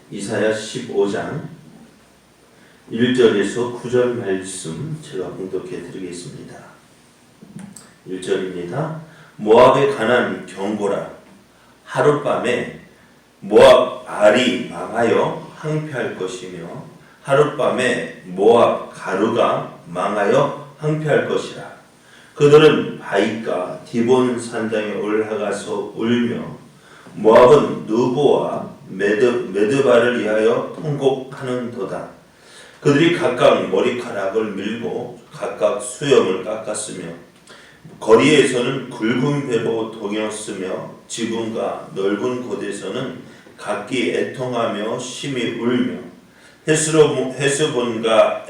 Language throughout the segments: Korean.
이사야 15장 1절에서 9절 말씀 제가 봉독해 드리겠습니다. 1절입니다. 모압의 가난 경고라. 하룻밤에 모압 알이 망하여 항폐할 것이며 하룻밤에 모압 가루가 망하여 항폐할 것이라. 그들은 바윗과 디본 산장에 올라가서 울며 모압은 누보와 메드바를 위하여 통곡하는도다. 그들이 각각 머리카락을 밀고 각각 수염을 깎았으며 거리에서는 굵은 배로 동였으며 지붕과 넓은 곳에서는 각기 애통하며 심히 울며 헤스본과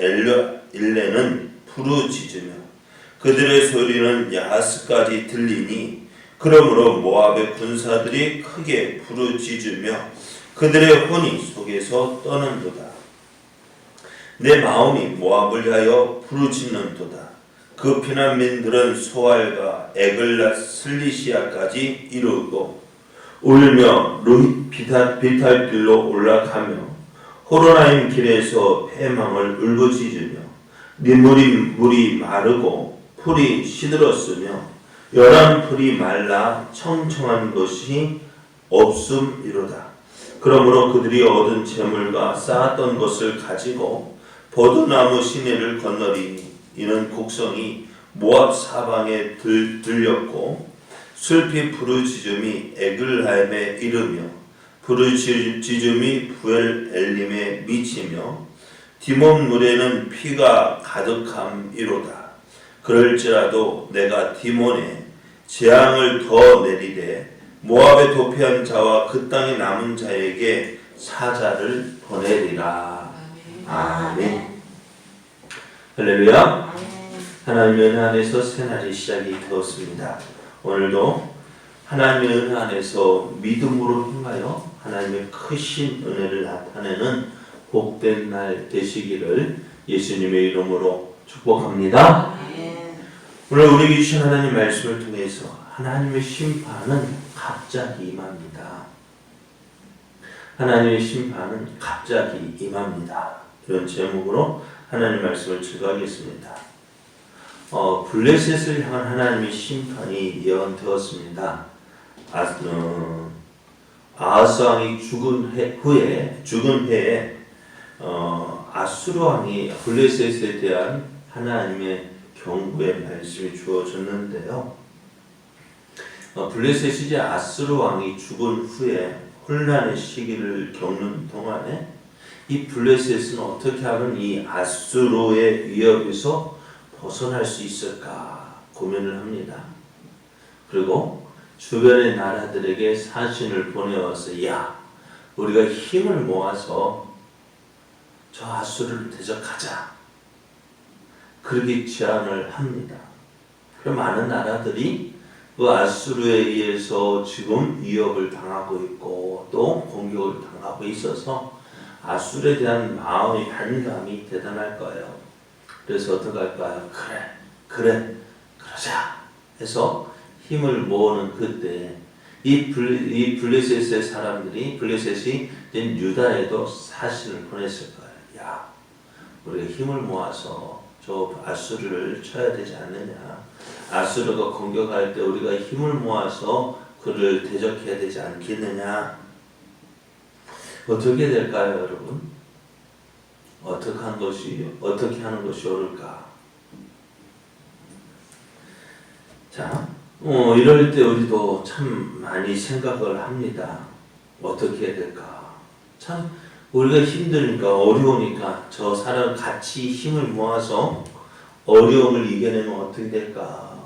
일레는 부르짖으며 그들의 소리는 야하스까지 들리니 그러므로 모압의 군사들이 크게 부르짖으며 그들의 혼이 속에서 떠는도다. 내 마음이 모압을 위하여 부르짖는도다. 그 피난민들은 소알과 에글라 슬리시아까지 이르고 울며 루힛 비탈길로 올라가며 호로나임 길에서 패망을 울부짖으며 물이 마르고 풀이 시들었으며 열한 풀이 말라 청청한 것이 없음이로다. 그러므로 그들이 얻은 재물과 쌓았던 것을 가지고 버드나무 시내를 건너리니 이는 곡성이 모압 사방에 들렸고 슬피 부르짖음이 에글라임에 이르며 부르짖음이 부엘 엘림에 미치며 디몬 물에는 피가 가득함이로다. 그럴지라도 내가 디몬에 재앙을 더 내리되 모압에 도피한 자와 그 땅에 남은 자에게 사자를 보내리라. 아멘. 할렐루야. 하나님의 은혜 안에서 새날이 시작이 되었습니다. 오늘도 하나님의 은혜 안에서 믿음으로 행하여 하나님의 크신 은혜를 나타내는 복된 날 되시기를 예수님의 이름으로 축복합니다. 오늘 우리에게 주신 하나님 말씀을 통해서 하나님의 심판은 갑자기 임합니다. 하나님의 심판은 갑자기 임합니다. 이런 제목으로 하나님 말씀을 증거하겠습니다. 블레셋을 향한 하나님의 심판이 예언되었습니다. 아하스 왕이 죽은 해에 아수르 왕이 블레셋에 대한 하나님의 경고의 말씀이 주어졌는데요. 블레셋이 이제 아수르 왕이 죽은 후에 혼란의 시기를 겪는 동안에 이 블레셋은 어떻게 하면 이 아수르의 위협에서 벗어날 수 있을까 고민을 합니다. 그리고 주변의 나라들에게 사신을 보내어서 야, 우리가 힘을 모아서 저 아수르를 대적하자. 그렇게 제안을 합니다. 그럼 많은 나라들이 그 아수르에 의해서 지금 위협을 당하고 있고 또 공격을 당하고 있어서 아수르에 대한 마음의 반감이 대단할 거예요. 그래서 어떻게 할까요? 그러자 해서 힘을 모으는 그때 이 블레셋의 사람들이 블레셋이 된 유다에도 사신을 보냈을 거예요. 야, 우리가 힘을 모아서 저 아수르를 쳐야 되지 않느냐. 아수르가 공격할 때 우리가 힘을 모아서 그를 대적해야 되지 않겠느냐. 어떻게 될까요, 여러분? 어떻게 하는 것이 옳을까? 자, 이럴 때 우리도 참 많이 생각을 합니다. 어떻게 해야 될까? 참 우리가 힘드니까 어려우니까 저 사람 같이 힘을 모아서 어려움을 이겨내면 어떻게 될까?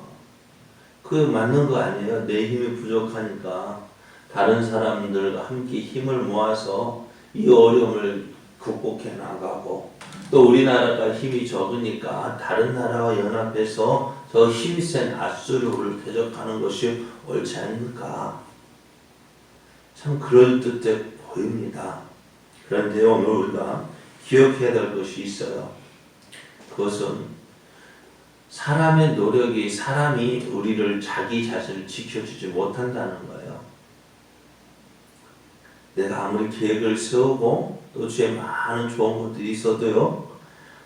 그게 맞는 거 아니에요? 내 힘이 부족하니까 다른 사람들과 함께 힘을 모아서 이 어려움을 극복해 나가고 또 우리나라가 힘이 적으니까 다른 나라와 연합해서 저 힘센 아수르를 대적하는 것이 옳지 않을까? 참 그럴듯해 보입니다. 그런데 오늘 우리가 기억해야 될 것이 있어요. 그것은 사람의 노력이 사람이 우리를 자기 자신을 지켜주지 못한다는 거예요. 내가 아무리 계획을 세우고 또 주의 많은 좋은 것들이 있어도요,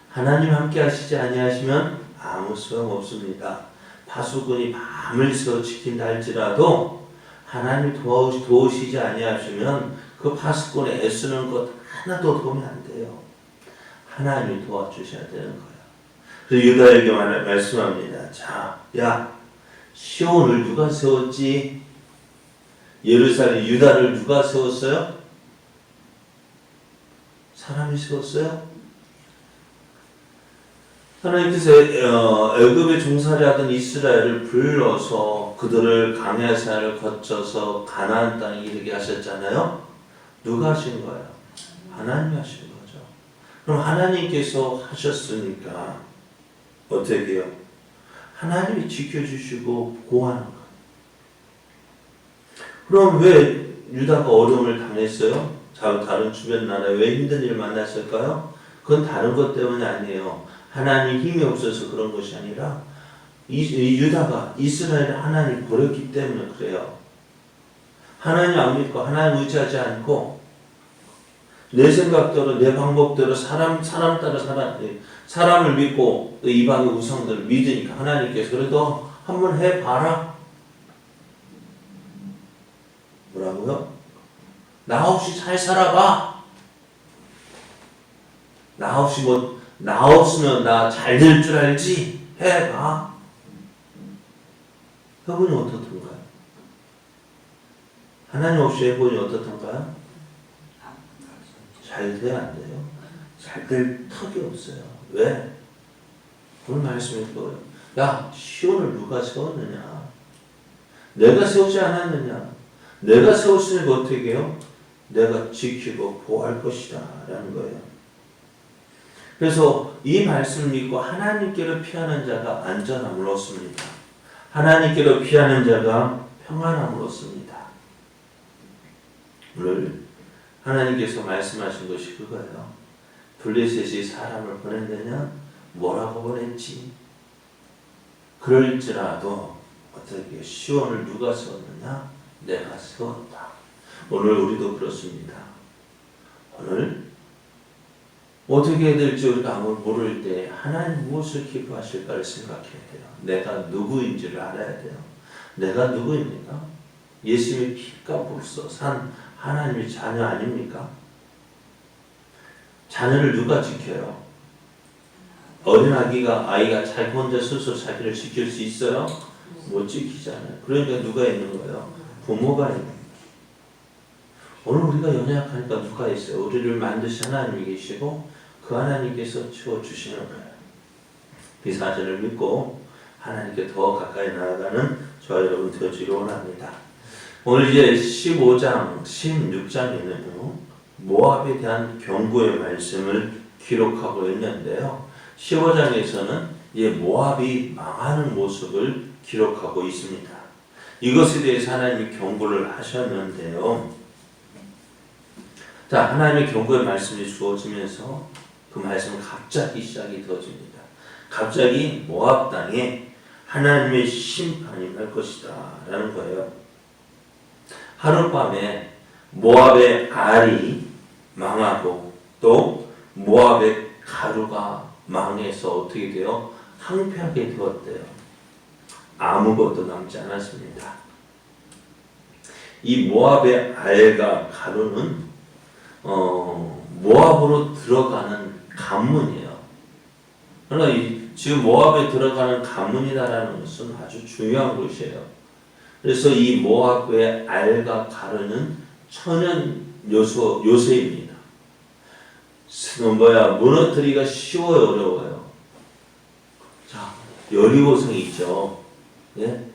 하나님 함께 하시지 아니하시면 아무 소용 없습니다. 파수꾼이 밤을 새워 지킨다 할지라도 하나님 도우시지 아니하시면 그 파수꾼의 애쓰는 것 하나도 도움이 안 돼요. 하나님이 도와주셔야 되는 거예요. 그래서 유다에게 말씀합니다. 자, 야, 시온을 누가 세웠지? 예루살렘, 유다를 누가 세웠어요? 사람이 세웠어요? 하나님께서 애굽에 종살이 하던 이스라엘을 불러서 그들을 광야산을 거쳐서 가나안 땅에 이르게 하셨잖아요. 누가 하신 거예요? 하나님이 하신 거죠. 그럼 하나님께서 하셨으니까 어떻게 해요? 하나님이 지켜주시고 보호하는 거예요. 그럼 왜 유다가 어려움을 당했어요? 다른 주변 나라에 왜 힘든 일을 만났을까요? 그건 다른 것 때문이 아니에요. 하나님 힘이 없어서 그런 것이 아니라 이 유다가 이스라엘을 하나님 버렸기 때문에 그래요. 하나님 안 믿고 하나님 의지하지 않고 내 생각대로 내 방법대로 사람 따라 사람을 믿고 이방의 우상들을 믿으니까 하나님께서 그래도 한번 해봐라. 뭐라고요? 나 없이 잘 살아봐. 나 없으면 나 잘 될 줄 알지? 해봐. 해보니 어떻던가요? 하나님 없이 해보니 어떻던가요? 잘 돼야 안 돼요? 잘 될 턱이 없어요. 왜? 오늘 말씀이 그거예요. 야, 시온을 누가 세웠느냐? 내가 세우지 않았느냐? 내가 세웠으니까 어떻게 해요? 내가 지키고 보호할 것이다 라는 거예요. 그래서 이 말씀을 믿고 하나님께로 피하는 자가 안전함을 얻습니다. 하나님께로 피하는 자가 평안함을 얻습니다. 오늘 하나님께서 말씀하신 것이 그거예요. 블레셋이 사람을 보냈느냐? 뭐라고 보냈지? 그럴지라도 어떻게 시온을 누가 세웠느냐? 내가 세웠다. 오늘 우리도 그렇습니다. 오늘 어떻게 해야 될지 우리가 아무리 모를 때 하나님 무엇을 기뻐하실까를 생각해야 돼요. 내가 누구인지를 알아야 돼요. 내가 누구입니까? 예수님의 피값으로서 산 하나님의 자녀 아닙니까? 자녀를 누가 지켜요? 아이가 자기 혼자 스스로 자기를 지킬 수 있어요? 못 지키잖아요. 그러니까 누가 있는 거예요? 부모가 있는 거예요. 오늘 우리가 연약하니까 누가 있어요? 우리를 만드신 하나님이 계시고 그 하나님께서 채워주시는 거예요. 이 사실을 믿고 하나님께 더 가까이 나아가는 저와 여러분 되어주기를 원합니다. 오늘 이제 15장, 16장에는요. 모압에 대한 경고의 말씀을 기록하고 있는데요. 15장에서는 이 모압이 망하는 모습을 기록하고 있습니다. 이것에 대해서 하나님이 경고를 하셨는데요. 자, 하나님의 경고의 말씀이 주어지면서 그 말씀은 갑자기 시작이 되어집니다. 갑자기 모압 땅에 하나님의 심판이 날 것이다 라는 거예요. 하룻밤에 모압의 알이 망하고 또 모압의 가루가 망해서 어떻게 돼요? 황폐하게 되었대요. 아무것도 남지 않았습니다. 이 모압의 알과 가루는 모압으로 들어가는 관문이에요. 그러니까 지금 모압에 들어가는 관문이다라는 것은 아주 중요한 것이에요. 그래서 이 모압의 알과 가루는 천연 요새입니다. 무너뜨리기가 쉬워요, 어려워요? 자, 여리고성이 있죠. 예?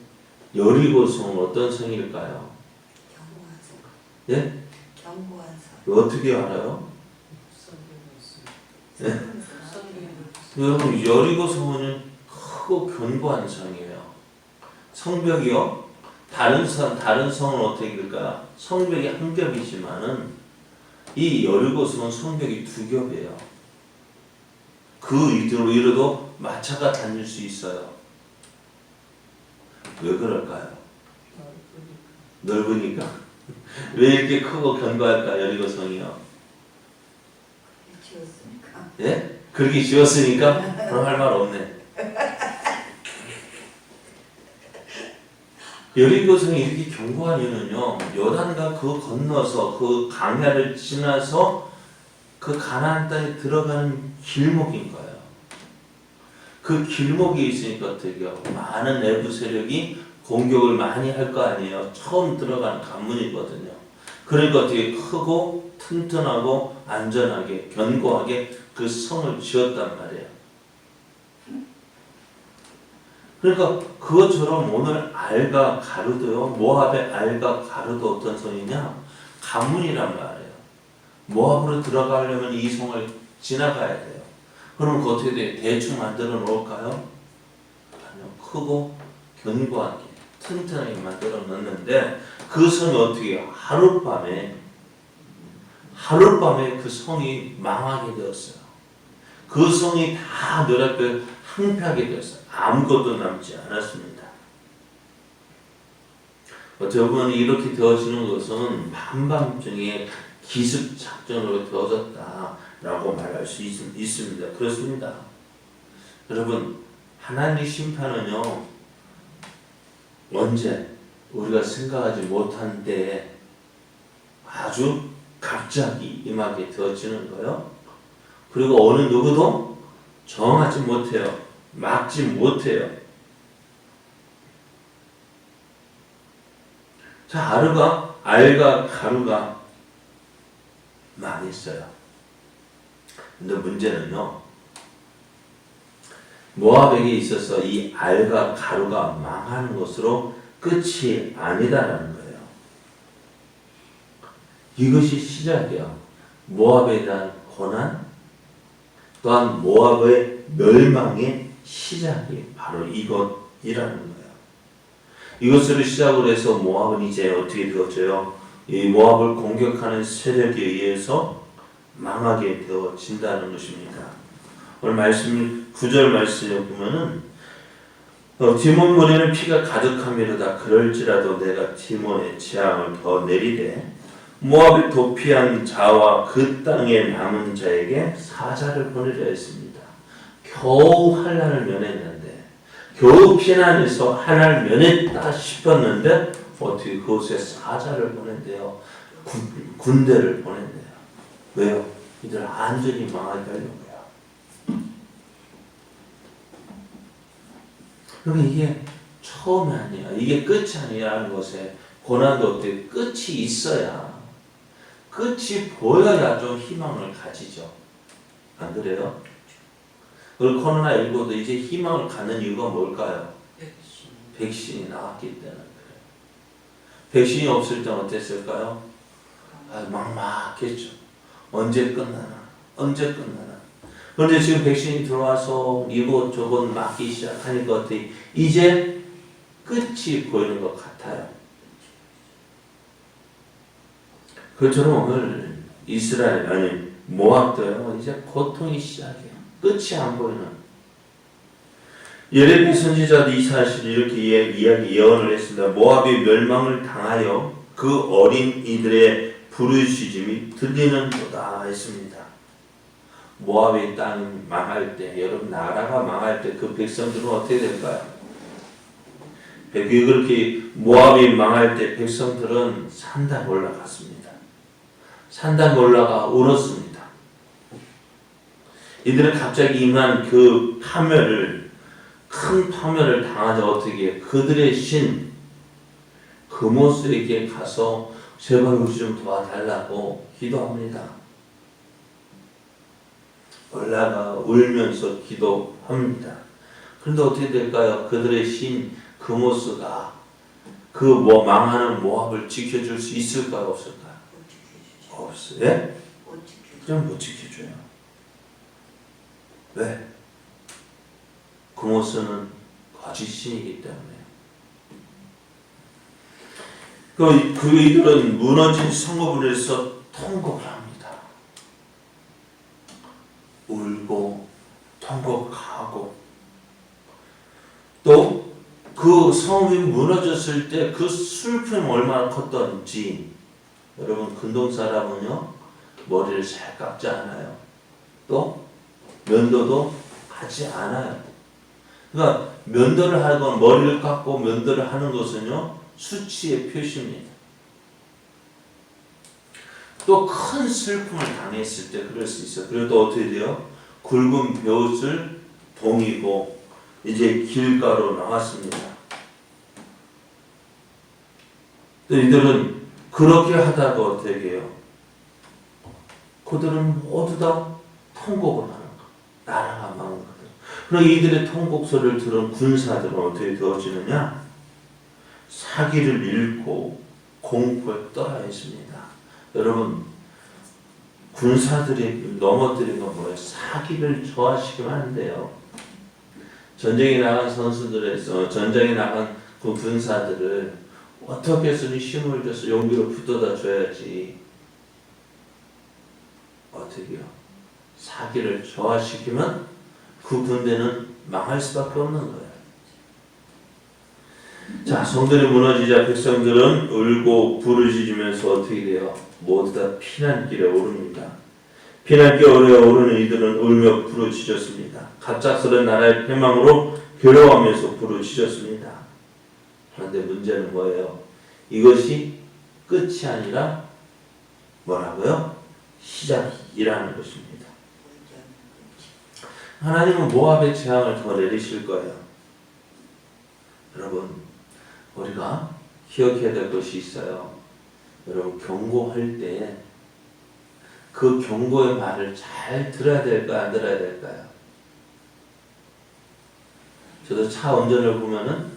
여리고성은 어떤 성일까요? 견고한 성. 예? 견고한 성. 어떻게 알아요? 예? 여러분, 여리고성은 크고 견고한 성이에요. 성벽이요? 다른 성은 어떻게 될까요? 성벽이 한 겹이지만은 이 여리고성은 성벽이 두 겹이에요. 그 위로도 마차가 다닐 수 있어요. 왜 그럴까요? 넓으니까. 왜 이렇게 크고 견고할까 여리고성이요? 지었으니까. 예? 그렇게 지었으니까 그럼 할 말 없네. 여리고성이 이렇게 견고한 이유는요, 요단강 그 건너서 그 강야를 지나서 그 가나안 땅에 들어가는 길목인 거예요. 그 길목이 있으니까 어떻게요? 많은 내부 세력이 공격을 많이 할 거 아니에요. 처음 들어가는 관문이거든요. 그러니까 어떻게 크고 튼튼하고 안전하게 견고하게 그 성을 지었단 말이에요. 그러니까 그것처럼 오늘 알과 가르도요. 모압의 알과 가르도 어떤 성이냐? 관문이란 말이에요. 모압으로 들어가려면 이 성을 지나가야 돼요. 그럼 그 어떻게 돼요? 대충 만들어 놓을까요? 아니요. 크고 견고하게 튼튼하게 만들어 놓는데 그 성이 어떻게 해요? 하룻밤에 그 성이 망하게 되었어요. 그 성이 다 노랗게 황폐하게 되었어요. 아무것도 남지 않았습니다. 어떻게 보면 이렇게 되어지는 것은 한밤중에 기습 작전으로 되어졌다라고 말할 수 있습니다. 그렇습니다. 여러분, 하나님의 심판은요, 언제 우리가 생각하지 못한 때에 아주 갑자기 임하게 되어지는 거예요. 그리고 어느 누구도 정하지 못해요. 막지 못해요. 자, 알과 가루가 망했어요. 근데 문제는요, 모압에게 있어서 이 알과 가루가 망하는 것으로 끝이 아니다라는 거예요. 이것이 시작이에요. 모압에 대한 고난, 또한 모압의 멸망의 시작이 바로 이것이라는 거예요. 이것으로 시작을 해서 모압은 이제 어떻게 되어져요? 이 모압을 공격하는 세력에 의해서 망하게 되어진다는 것입니다. 오늘 말씀 9절 말씀에 보면은 디몬 물에는 피가 가득함이로다. 그럴지라도 내가 디몬의 재앙을 더 내리되 모압을 도피한 자와 그 땅에 남은 자에게 사자를 보내려 했습니다. 겨우 환난을 면했는데, 겨우 피난에서 환난을 면했다 싶었는데 어떻게 그곳에 사자를 보낸대요? 군대를 보낸대요. 왜요? 이들 안전히 망하게 하려고요. 그러면 이게 처음이 아니야. 이게 끝이 아니라는 것에 고난도 어떻게 끝이 있어야, 끝이 보여야 좀 희망을 가지죠. 안 그래요? 그리고 코로나19도 이제 희망을 갖는 이유가 뭘까요? 백신이 나왔기 때문에 그래요. 백신이 없을 때는 어땠을까요? 막막했죠. 언제 끝나나? 그런데 지금 백신이 들어와서 이곳 저곳 맞기 시작하니까 어떻게 이제 끝이 보이는 것 같아요. 그처럼 오늘 모압도요, 이제 고통이 시작해요. 끝이 안 보이는. 예레미 선지자도 이 사실을 이렇게 예언을 했습니다. 모압이 멸망을 당하여 그 어린 이들의 부르짖음이 들리는도다 했습니다. 모압의 땅 망할 때, 여러분 나라가 망할 때 그 백성들은 어떻게 될까요? 그렇게 모압이 망할 때 백성들은 산단 올라갔습니다. 산단 올라가 울었습니다. 이들은 갑자기 임한 그 큰 파멸을 당하자 어떻게 그들의 신 그모스에게 가서 제발 우리 좀 도와달라고 기도합니다. 올라가 울면서 기도합니다. 그런데 어떻게 될까요? 그들의 신 그모스가 그 망하는 모압을 지켜줄 수 있을까요? 없을까요? 없어요. 예? 그냥 못 지켜줘요. 왜? 그모스는 거짓신이기 때문에. 이들은 무너진 성읍에서 통곡을 합니다. 울고 통곡하고 또 그 성읍이 무너졌을 때 그 슬픔이 얼마나 컸던지 여러분 근동 사람은요 머리를 잘 깎지 않아요. 또 면도도 하지 않아요. 그러니까 면도를 하건 머리를 깎고 면도를 하는 것은요 수치의 표시입니다. 또 큰 슬픔을 당했을 때 그럴 수 있어요. 그리고 또 어떻게 돼요? 굵은 벼옷을 동이고 이제 길가로 나왔습니다. 또 이들은 그렇게 하다가 어떻게 해요? 그들은 모두 다 통곡을 하는 거. 나라가 망한 거들. 그럼 이들의 통곡 소리를 들은 군사들은 어떻게 되어지느냐? 사기를 잃고 공포에 떨어 있습니다. 여러분 군사들이 넘어뜨린 건 뭐예요? 사기를 저하시키면 안 돼요. 전쟁에 나간 선수들에서 전쟁에 나간 그 군사들을 어떻게 해서든 힘을 줘서 용기로 붙어다 줘야지. 어떻게요? 사기를 저하시키면 그 군대는 망할 수밖에 없는 거예요. 자, 성들이 무너지자 백성들은 울고 부르짖으면서 어떻게 돼요? 모두 다 피난길에 오릅니다. 피난길에 오르는 이들은 울며 부르짖었습니다. 갑작스런 나라의 패망으로 괴로워하면서 부르짖었습니다. 그런데 문제는 뭐예요? 이것이 끝이 아니라 뭐라고요? 시작이라는 것입니다. 하나님은 모압의 재앙을 더 내리실 거예요. 여러분, 우리가 기억해야 될 것이 있어요. 여러분, 경고할 때 그 경고의 말을 잘 들어야 될까요? 안 들어야 될까요? 저도 차 운전을 보면은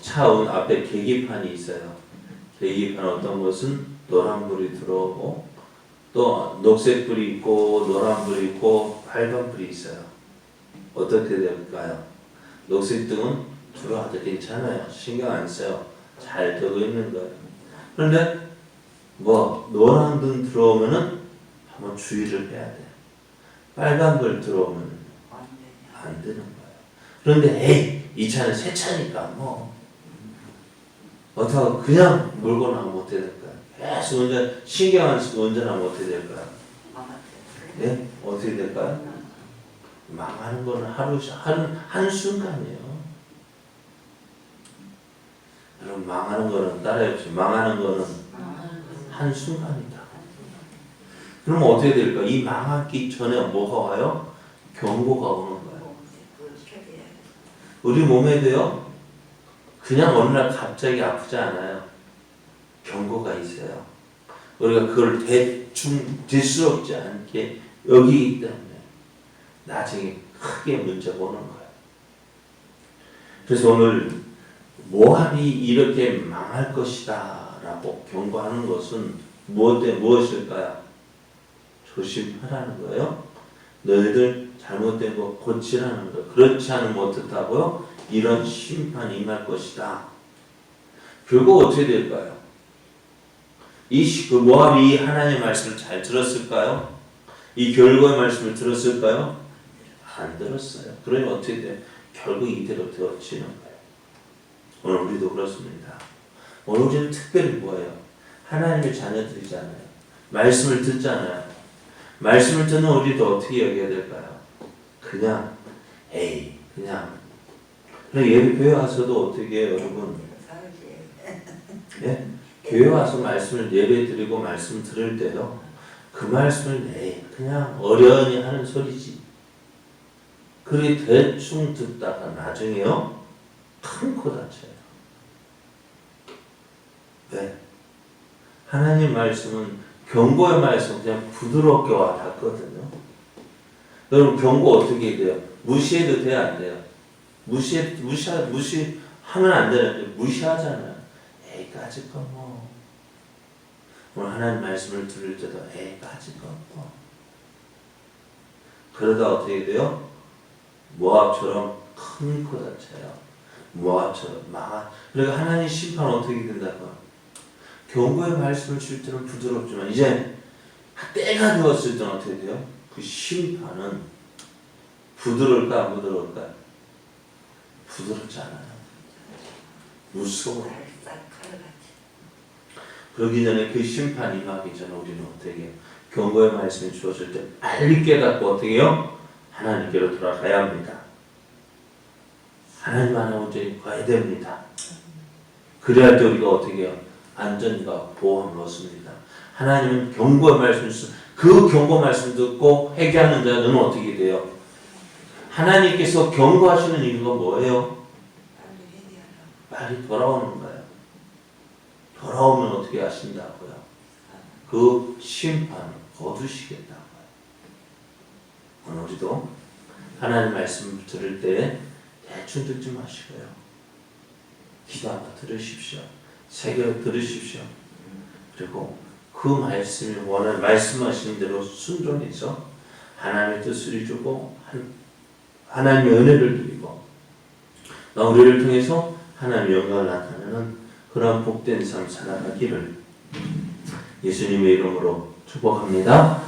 차 앞에 계기판이 있어요. 계기판 어떤 것은 노란불이 들어오고 또 녹색불이 있고 노란불이 있고 빨간불이 있어요. 어떻게 될까요? 녹색등은 들어와도 괜찮아요. 신경 안 써요. 잘 되고 있는 거예요. 그런데 노란등 들어오면은 한번 주의를 해야 돼요. 빨간불 들어오면 안 되는 거예요. 그런데 에이 이 차는 새 차니까 어떻게 그냥 몰고 나가면 어떻게 될까요? 계속 신경 안 쓰고 운전하면 어떻게 될까요? 예? 어떻게 될까요? 망하는 거는 한순간이에요. 여러분 망하는 거는 따라해보세요. 망하는 거는 한순간이다. 그럼 어떻게 될까? 이 망하기 전에 뭐가 와요? 경고가 오는 거예요. 우리 몸에도요. 그냥 어느 날 갑자기 아프지 않아요. 경고가 있어요. 우리가 그걸 대충 대수롭지 않게 여기기 때문에 나중에 크게 문제가 오는 거예요. 그래서 오늘 모압이 이렇게 망할 것이다 라고 경고하는 것은 무엇일까요? 조심하라는 거예요. 너희들 잘못된 거 고치라는 거예요. 그렇지 않으면 어떻다고요? 이런 심판이 임할 것이다. 결국 어떻게 될까요? 그 모압이 하나님의 말씀을 잘 들었을까요? 이 결과의 말씀을 들었을까요? 안 들었어요. 그러면 어떻게 돼요? 결국 이대로 되어지는 거예요. 오늘 우리도 그렇습니다. 오늘 우리는 특별히 뭐예요? 하나님의 자녀들이잖아요. 말씀을 듣잖아요. 말씀을 듣는 우리도 어떻게 여겨야 될까요? 그냥 예배 교회 와서도 어떻게 해요, 여러분? 예? 교회 와서 말씀을 예배 드리고 말씀 들을 때요. 그 말씀을 그냥 어련히 하는 소리지. 그리 대충 듣다가 나중에요. 큰 코 다쳐요. 왜? 하나님 말씀은 경고의 말씀 그냥 부드럽게 와 닿거든요. 여러분 경고 어떻게 돼요? 무시해도 돼요, 안 돼요? 무시하면 안 되는데 무시하잖아요. 까짓 거 오늘 하나님 말씀을 들을 때도 까짓 거 그러다 어떻게 돼요? 모압처럼 큰 코 다쳐요. 모압처럼 그러니까 하나님 심판 어떻게 된다고? 경고의 말씀을 줄 때는 부드럽지만 이제 때가 되었을 때는 어떻게 돼요? 그 심판은 부드러울까 안 부드러울까? 부드럽지 않아요. 무서워. 그러기 전에 그 심판이 임하기 전에 우리는 어떻게 해요? 경고의 말씀이 주어질 때 빨리 깨닫고 어떻게 해요? 하나님께로 돌아가야 합니다. 하나님 하나 온전히 가야 됩니다. 그래야 때 우리가 어떻게 해요? 안전과 보호함을 얻습니다. 하나님은 경고의 말씀을 그 경고 말씀 듣고 회개하는 자는 어떻게 돼요? 하나님께서 경고하시는 이유가 뭐예요? 빨리 회개하라. 빨리 돌아오는 거예요. 돌아오면 어떻게 하신다고요? 그 심판을 거두시겠다고요. 오늘 우리도 하나님 말씀을 들을 때 대충 듣지 마시고요. 기도 한번 들으십시오. 새겨 들으십시오. 그리고 그 말씀이 원하는 말씀하시는 대로 순종해서 하나님의 뜻을 이루고 하나님의 은혜를 누리고 우리를 통해서 하나님의 영광을 나타내는 그런 복된 삶 살아가기를 예수님의 이름으로 축복합니다.